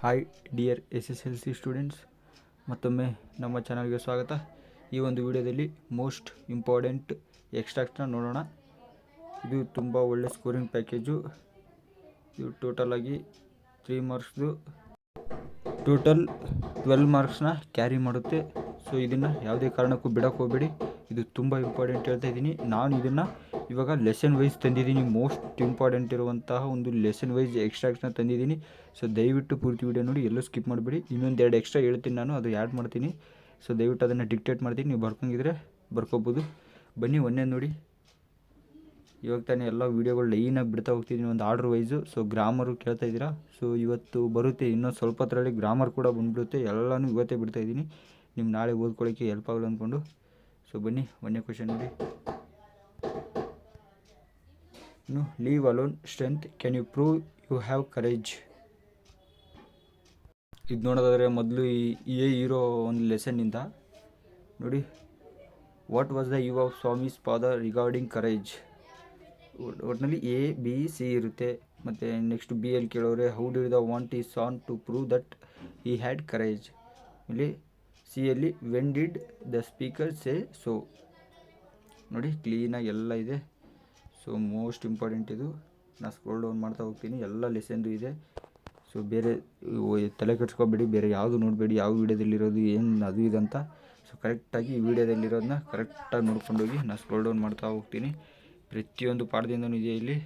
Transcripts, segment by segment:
Hi dear SSLC students, ಮತ್ತೊಮ್ಮೆ ನಮ್ಮ ಚಾನಲ್ಗೆ ಸ್ವಾಗತ. ಈ ಒಂದು ವಿಡಿಯೋದಲ್ಲಿ ಮೋಸ್ಟ್ ಇಂಪಾರ್ಟೆಂಟ್ ಎಕ್ಸ್ಟ್ರಾಕ್ಟ್ನ ನೋಡೋಣ. ಇದು ತುಂಬ ಒಳ್ಳೆ ಸ್ಕೋರಿಂಗ್ ಪ್ಯಾಕೇಜು. ಇದು ಟೋಟಲ್ ಆಗಿ 3 ಮಾರ್ಕ್ಸ್ದು ಟೋಟಲ್ 12 ಮಾರ್ಕ್ಸ್ನ ಕ್ಯಾರಿ ಮಾಡುತ್ತೆ. ಸೊ ಇದನ್ನು ಯಾವುದೇ ಕಾರಣಕ್ಕೂ ಬಿಡೋಕ್ಕೆ ಹೋಗಬೇಡಿ. ಇದು ತುಂಬ ಇಂಪಾರ್ಟೆಂಟ್ ಹೇಳ್ತಾ ಇದ್ದೀನಿ. ನಾನು ಇದನ್ನು ಇವಾಗ ಲೆಸನ್ ವೈಸ್ ತಂದಿದ್ದೀನಿ. ಮೋಸ್ಟ್ ಇಂಪಾರ್ಟೆಂಟ್ ಇರುವಂತಹ ಒಂದು ಲೆಸನ್ ವೈಸ್ ಎಕ್ಸ್ಟ್ರಾಕ್ಟ್ನ ತಂದಿದ್ದೀನಿ. ಸೊ ದಯವಿಟ್ಟು ಪೂರ್ತಿ ವಿಡಿಯೋ ನೋಡಿ, ಎಲ್ಲೂ ಸ್ಕಿಪ್ ಮಾಡಬೇಡಿ. ಇನ್ನೊಂದು 2 ಎಕ್ಸ್ಟ್ರಾ ಹೇಳ್ತೀನಿ, ನಾನು ಅದು ಆ್ಯಡ್ ಮಾಡ್ತೀನಿ. ಸೊ ದಯವಿಟ್ಟು ಅದನ್ನು ಡಿಕ್ಟೇಟ್ ಮಾಡ್ತೀನಿ, ನೀವು ಬರ್ಕೊಂಗಿದ್ರೆ ಬರ್ಕೋಬೋದು. ಬನ್ನಿ ಒಂದೇ ನೋಡಿ. ಇವಾಗ ತಾನೇ ಎಲ್ಲ ವೀಡಿಯೋಗಳು ಲೈನಾಗಿ ಬಿಡ್ತಾ ಹೋಗ್ತಿದ್ದೀನಿ ಒಂದು ಆರ್ಡ್ರ್ ವೈಸು. ಸೊ ಗ್ರಾಮರು ಕೇಳ್ತಾ ಇದ್ದೀರಾ. ಸೊ ಇವತ್ತು ಬರುತ್ತೆ, ಇನ್ನೊಂದು ಸ್ವಲ್ಪ ಹೊತ್ತರಲ್ಲಿ ಗ್ರಾಮರ್ ಕೂಡ ಬಂದುಬಿಡುತ್ತೆ. ಎಲ್ಲನೂ ಇವತ್ತೇ ಬಿಡ್ತಾಯಿದ್ದೀನಿ, ನಿಮ್ಮ ನಾಳೆ ಓದ್ಕೊಳ್ಳೋಕ್ಕೆ ಹೆಲ್ಪ್ ಆಗಲ್ಲ ಅಂದ್ಕೊಂಡು. ಸೊ ಬನ್ನಿ ಒಂದೇ ಕ್ವೆಶನ್ ನೋಡಿ. Leave alone strength, can you prove you have courage? ಇದು ನೋಡೋದಾದರೆ ಮೊದಲು ಇರೋ ಒಂದು ಲೆಸನ್ನಿಂದ ನೋಡಿ. What was the view of Swami's father regarding courage? ಒಟ್ಟಿನಲ್ಲಿ A, B, C ಇರುತ್ತೆ. ಮತ್ತು ನೆಕ್ಸ್ಟ್ B ಅಲ್ಲಿ ಕೇಳೋರೆ how did the want is son to prove that he had courage. ಇಲ್ಲಿ C ಅಲ್ಲಿ when did the speaker say so. ನೋಡಿ ಕ್ಲೀನಾಗಿ ಎಲ್ಲ ಇದೆ. ಸೊ ಮೋಸ್ಟ್ ಇಂಪಾರ್ಟೆಂಟ್ ಇದು. ನಾನು ಸ್ಕ್ರೋಲ್ ಡೌನ್ ಮಾಡ್ತಾ ಹೋಗ್ತೀನಿ, ಎಲ್ಲ ಲೆಸನ್ದು ಇದೆ. ಸೊ ಬೇರೆ ತಲೆ ಕೆಡ್ಸ್ಕೊಬೇಡಿ, ಬೇರೆ ಯಾವುದು ನೋಡಬೇಡಿ, ಯಾವ ವೀಡಿಯೋದಲ್ಲಿರೋದು ಏನು ಅದು ಇದಂತ. ಸೊ ಕರೆಕ್ಟಾಗಿ ಈ ವಿಡಿಯೋದಲ್ಲಿರೋದನ್ನ ಕರೆಕ್ಟಾಗಿ ನೋಡ್ಕೊಂಡೋಗಿ ನಾನು ಸ್ಕ್ರೋಲ್ ಡೌನ್ ಮಾಡ್ತಾ ಹೋಗ್ತೀನಿ. ಪ್ರತಿಯೊಂದು ಪಾಠದಿಂದನೂ ಇದೆ ಇಲ್ಲಿ.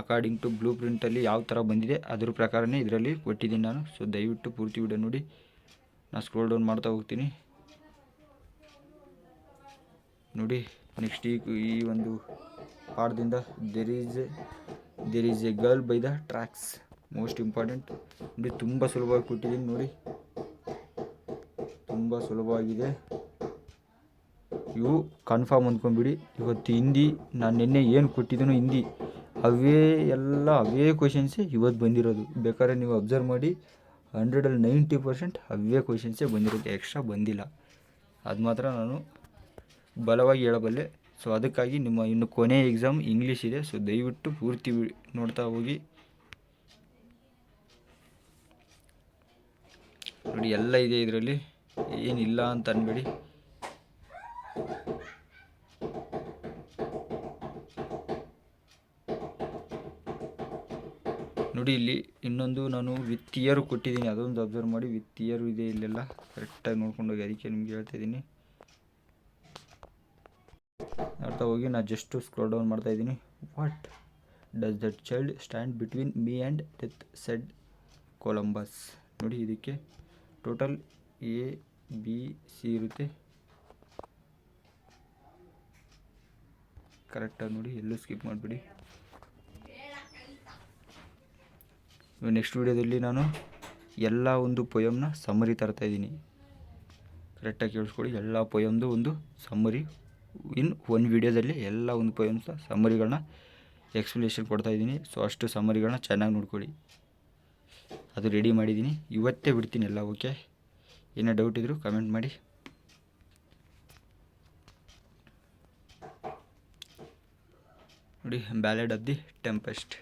ಅಕಾರ್ಡಿಂಗ್ ಟು ಬ್ಲೂ ಪ್ರಿಂಟಲ್ಲಿ ಯಾವ ಥರ ಬಂದಿದೆ ಅದ್ರ ಪ್ರಕಾರನೇ ಇದರಲ್ಲಿ ಕೊಟ್ಟಿದ್ದೀನಿ ನಾನು. ಸೊ ದಯವಿಟ್ಟು ಪೂರ್ತಿ ವಿಡಿಯೋ ನೋಡಿ. ನಾನು ಸ್ಕ್ರೋಲ್ ಡೌನ್ ಮಾಡ್ತಾ ಹೋಗ್ತೀನಿ ನೋಡಿ. ನೆಕ್ಸ್ಟ್ ಈ ಒಂದು ಪಾಠದಿಂದ there is a girl by the tracks. Most important ನೋಡಿ, ತುಂಬ ಸುಲಭವಾಗಿ ಕೊಟ್ಟಿದ್ದೀನಿ ನೋಡಿ, ತುಂಬ ಸುಲಭವಾಗಿದೆ. ಇವು ಕನ್ಫರ್ಮ್ ಅಂದ್ಕೊಂಬಿಡಿ. ಇವತ್ತು ಹಿಂದಿ ನಾನು ನಿನ್ನೆ ಏನು ಕೊಟ್ಟಿದ್ದೀನೋ ಹಿಂದಿ ಅವೇ ಕ್ವೆಶನ್ಸೇ ಇವತ್ತು ಬಂದಿರೋದು. ಬೇಕಾದ್ರೆ ನೀವು ಅಬ್ಸರ್ವ್ ಮಾಡಿ, 100ಅಲ್ಲಿ 90% ಅವೇ ಕ್ವೆಶನ್ಸೇ ಬಂದಿರುತ್ತೆ, ಎಕ್ಸ್ಟ್ರಾ ಬಂದಿಲ್ಲ. ಅದು ಮಾತ್ರ ನಾನು ಬಲವಾಗಿ ಹೇಳಬಲ್ಲೆ. ಸೊ ಅದಕ್ಕಾಗಿ ನಿಮ್ಮ ಇನ್ನು ಕೊನೆಯ ಎಕ್ಸಾಮ್ ಇಂಗ್ಲೀಷ್ ಇದೆ. ಸೊ ದಯವಿಟ್ಟು ಪೂರ್ತಿ ನೋಡ್ತಾ ಹೋಗಿ ನೋಡಿ. ಎಲ್ಲ ಇದೆ ಇದರಲ್ಲಿ, ಏನಿಲ್ಲ ಅಂತ ಅನ್ಬೇಡಿ. ನೋಡಿ ಇಲ್ಲಿ ಇನ್ನೊಂದು ನಾನು ವಿತ್ ಇಯರ್ ಕೊಟ್ಟಿದ್ದೀನಿ, ಅದೊಂದು ಅಬ್ಸರ್ವ್ ಮಾಡಿ. ವಿತ್ ಇಯರು ಇದೆ ಇಲ್ಲೆಲ್ಲ, ಕರೆಕ್ಟಾಗಿ ನೋಡ್ಕೊಂಡೋಗಿ. ಅದಕ್ಕೆ ನಿಮ್ಗೆ ಹೇಳ್ತಾಯಿದ್ದೀನಿ, ನೋಡ್ತಾ ಹೋಗಿ. ನಾನು ಜಸ್ಟು ಸ್ಕ್ರೋಲ್ ಡೌನ್ ಮಾಡ್ತಾಯಿದ್ದೀನಿ. What does that child stand between me and death shed Columbus. ನೋಡಿ ಇದಕ್ಕೆ ಟೋಟಲ್ A, B, C ಇರುತ್ತೆ. ಕರೆಕ್ಟಾಗಿ ನೋಡಿ, ಎಲ್ಲೂ ಸ್ಕಿಪ್ ಮಾಡಿಬಿಡಿ. ನೆಕ್ಸ್ಟ್ ವೀಡಿಯೋದಲ್ಲಿ ನಾನು ಎಲ್ಲ ಒಂದು ಪೊಯಮ್ನ ಸಮ್ಮರಿ ತರ್ತಾಯಿದ್ದೀನಿ. ಕರೆಕ್ಟಾಗಿ ಕೇಳಿಸ್ಕೊಳ್ಳಿ. ಎಲ್ಲ ಪೊಯಮ್ದು ಒಂದು ಸಮ್ಮರಿ ಇನ್ ಒಂದು ವೀಡಿಯೋದಲ್ಲಿ ಎಲ್ಲ ಒಂದು ಪೊಯಮ್ಸ ಸಮ್ಮರಿಗಳನ್ನ ಎಕ್ಸ್ಪ್ಲನೇಷನ್ ಕೊಡ್ತಾಯಿದ್ದೀನಿ. ಸೊ ಅಷ್ಟು ಸಮ್ಮರಿಗಳನ್ನ ಚೆನ್ನಾಗಿ ನೋಡ್ಕೊಳ್ಳಿ. ಅದು ರೆಡಿ ಮಾಡಿದ್ದೀನಿ, ಇವತ್ತೇ ಬಿಡ್ತೀನಿ ಎಲ್ಲ. ಓಕೆ, ಏನೋ ಡೌಟ್ ಇದ್ದರೂ ಕಮೆಂಟ್ ಮಾಡಿ. ನೋಡಿ, ballad of the tempest.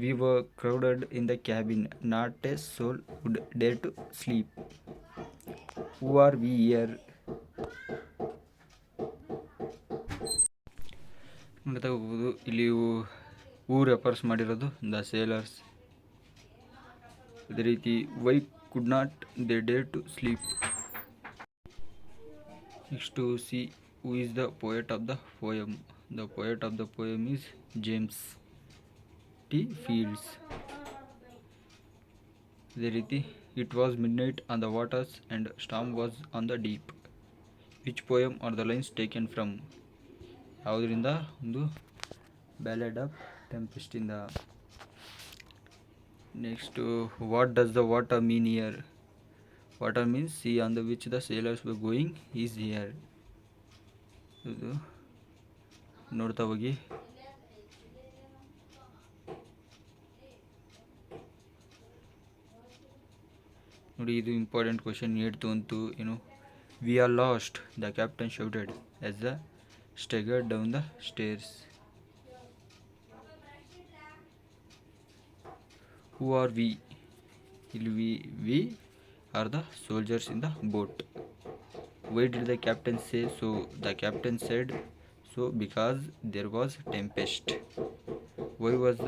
We were crowded in the cabin, not a soul would dare to sleep. Who are we here? ನೋಡ್ತಾ ಹೋಗ್ಬೋದು. ಇಲ್ಲಿ ಹೂ ರೆಫರ್ಸ್ ಮಾಡಿರೋದು ದ ಸೇಲರ್ಸ್. ಅದೇ ರೀತಿ why could not they dare to sleep. Next C who is the poet of the poem. The poet of the poem is James T. Fields. ಅದೇ ರೀತಿ it was midnight on the waters and storm was on the deep. Which poem are the lines taken from? ಯಾವುದರಿಂದ? ಒಂದು ballad of ಟೆಂಪೆಸ್ಟಿಂದ. Next what does the water mean here? Water means C on the which the sailors were going is here. ಇದು ನೋಡ್ತಾ ಹೋಗಿ. ನೋಡಿ, ಇದು important question. ಹೇಳ್ತು ಅಂತು ಏನು? We are lost, the captain shouted as the staggered down the stairs. Who are we? ಇಲ್ಲಿ we are the soldiers in the boat. Why did the captain say so? The captain said so because there was tempest. Why was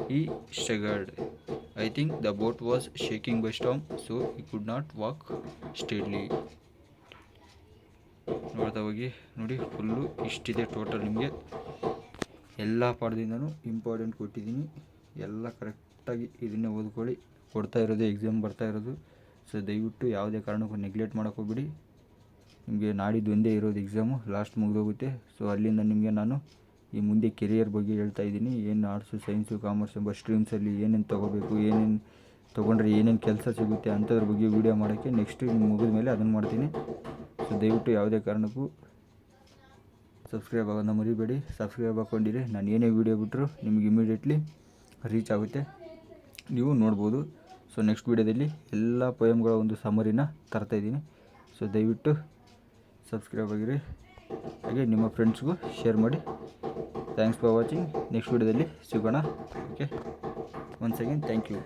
he staggered? I think the boat was shaking by storm, so he could not walk steadily. ನೋಡ್ತಾ ಹೋಗಿ ನೋಡಿ, full ಇಷ್ಟಿದೆ total. ನಿಮಗೆ ಎಲ್ಲ ಪಾಠದಿಂದನೂ important ಕೊಟ್ಟಿದ್ದೀನಿ, ಎಲ್ಲ ಕರೆಕ್ಟಾಗಿ ಇದನ್ನೇ ಓದ್ಕೊಳ್ಳಿ. ಕೊಡ್ತಾ ಇರೋದು ಎಕ್ಸಾಮ್ ಬರ್ತಾ ಇರೋದು, ಸೊ ದಯವಿಟ್ಟು ಯಾವುದೇ ಕಾರಣಕ್ಕೂ ನೆಗ್ಲೆಕ್ಟ್ ಮಾಡೋಕೆ ಹೋಗ್ಬಿಡಿ. ನಿಮಗೆ ನಾಡಿದ್ದು ಒಂದೇ ಇರೋದು ಎಕ್ಸಾಮು, ಲಾಸ್ಟ್ ಮುಗಿದೋಗುತ್ತೆ. ಸೊ ಅಲ್ಲಿಂದ ನಿಮಗೆ ನಾನು ಈ ಮುಂದೆ ಕೆರಿಯರ್ ಬಗ್ಗೆ ಹೇಳ್ತಾ ಇದ್ದೀನಿ. ಏನು ಆರ್ಟ್ಸು, ಸೈನ್ಸು, ಕಾಮರ್ಸ್ ಎಂಬ ಸ್ಟ್ರೀಮ್ಸಲ್ಲಿ ಏನೇನು ತೊಗೋಬೇಕು, ಏನೇನು ತೊಗೊಂಡ್ರೆ ಏನೇನು ಕೆಲಸ ಸಿಗುತ್ತೆ ಅಂಥದ್ರ ಬಗ್ಗೆ ವೀಡಿಯೋ ಮಾಡೋಕ್ಕೆ ನೆಕ್ಸ್ಟ್ ಮುಗಿದ ಮೇಲೆ ಅದನ್ನು ಮಾಡ್ತೀನಿ. ಸೊ ದಯವಿಟ್ಟು ಯಾವುದೇ ಕಾರಣಕ್ಕೂ ಸಬ್ಸ್ಕ್ರೈಬ್ ಆಗೋದನ್ನ ಮರಿಬೇಡಿ. ಸಬ್ಸ್ಕ್ರೈಬ್ ಹಾಕ್ಕೊಂಡಿರಿ, ನಾನು ಏನೇ ವೀಡಿಯೋ ಬಿಟ್ಟರು ನಿಮಗೆ ಇಮಿಡಿಯೇಟ್ಲಿ ರೀಚ್ ಆಗುತ್ತೆ, ನೀವು ನೋಡ್ಬೋದು. ಸೊ ನೆಕ್ಸ್ಟ್ ವೀಡಿಯೋದಲ್ಲಿ ಎಲ್ಲ ಪೋಯಮ್ಗಳ ಒಂದು ಸಮರಿನ ತರ್ತಾಯಿದ್ದೀನಿ. ಸೊ ದಯವಿಟ್ಟು ಸಬ್ಸ್ಕ್ರೈಬ್ ಆಗಿರಿ, ಹಾಗೆ ನಿಮ್ಮ ಫ್ರೆಂಡ್ಸ್ಗೂ ಶೇರ್ ಮಾಡಿ. Thanks for watching. ನೆಕ್ಸ್ಟ್ ವೀಡಿಯೋದಲ್ಲಿ ಸಿಗೋಣ. Okay, once again thank you.